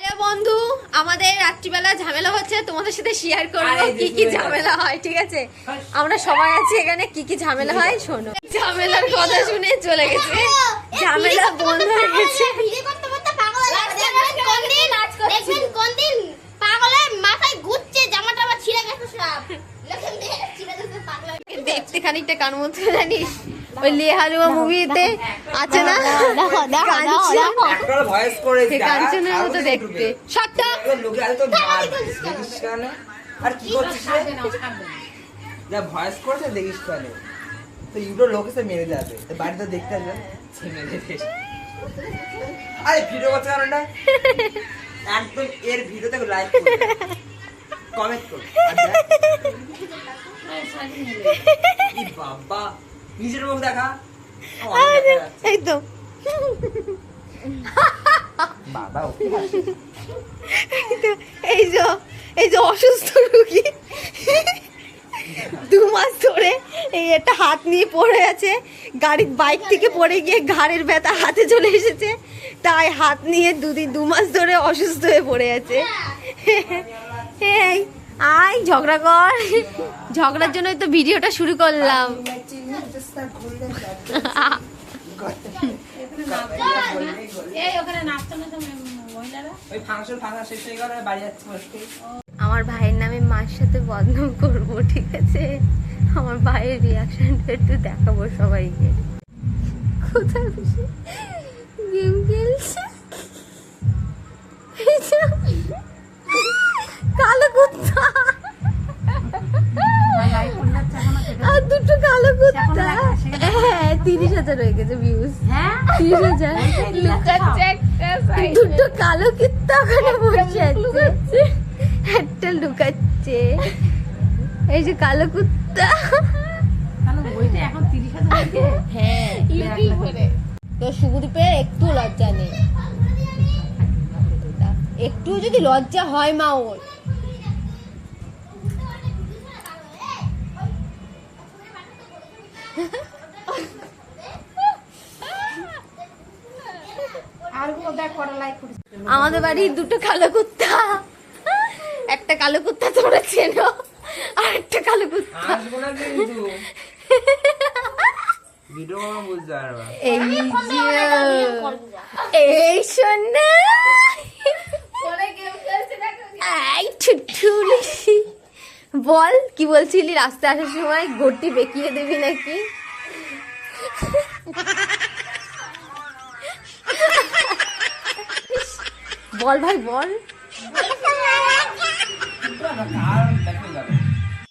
বন্ধু আমাদের রাত্রিবেলা ঝামেলা হচ্ছে, তোমাদের সাথে শেয়ার করবো কি কি ঝামেলা হয়। ঠিক আছে, আমরা সবাই আছি এখানে, কি কি ঝামেলা হয় শোনো। ঝামেলার কথা শুনে চলে গেছে, ঝামেলা বন্ধ হয়ে গেছে। দেখতে খানিকটা কান মতো জানিস, ওই লেহালুয়া মুভিতে আছে না, কাঞ্চনের মতো দেখতে। আর কি করছিস যা ভয়েস করেছে দেখিস কেন, তো ইউটিউব লোক এসে মেরে যাবে, বাড়িতে দেখতে আসবেন আরে ভিডিও করছে কারণটা একদম এর ভিডিওতে লাইক করবে, কমেন্ট করবে। বাবা নিজের মুখ দেখা একদম বাবা এই যে অসুস্থ রোগী 2 মাস ধরে এই একটা হাত নিয়ে পড়ে আছে, গাড়ির বাইক থেকে পড়ে গিয়ে ঘাড়ের ব্যথা হাতে চলে এসেছে, তাই হাত নিয়ে 2 মাস ধরে অসুস্থ হয়ে পড়ে আছে। এই আয় ঝগড়া কর, ঝগড়ার জন্যই তো ভিডিওটা শুরু করলাম। আমার ভাইয়ের নামে মার সাথে বদনাম করবো, ঠিক আছে? আমার ভাইয়ের রিয়াকশনটা একটু দেখাবো সবাইকে। কোথায় বসে গেম খেলছে, কালো কুত্তা আর 2টো কালো কুত্তা। হ্যাঁ 30,000 হয়ে গেছে ভিউজ, 30,000। 2টো কালো কুত্তা ওখানে বসে আছে, একটা লুকাচ্ছে। এই যে কালো কুত্তা, হ্যাঁ তো সুদীপের একটু লজ্জা নেই, একটু যদি লজ্জা হয় মা ওর। আমাদের বাড়ির 2টো কালো কুত্তা, একটা কালো কুত্তা তোমরা চেনো, আর একটা কালো কুত্তা। এই শোনা বল কি বলছিলি, রাস্তায় আসার সময় ঘড়টি বেঁকিয়ে দিবি নাকি? বল ভাই বল।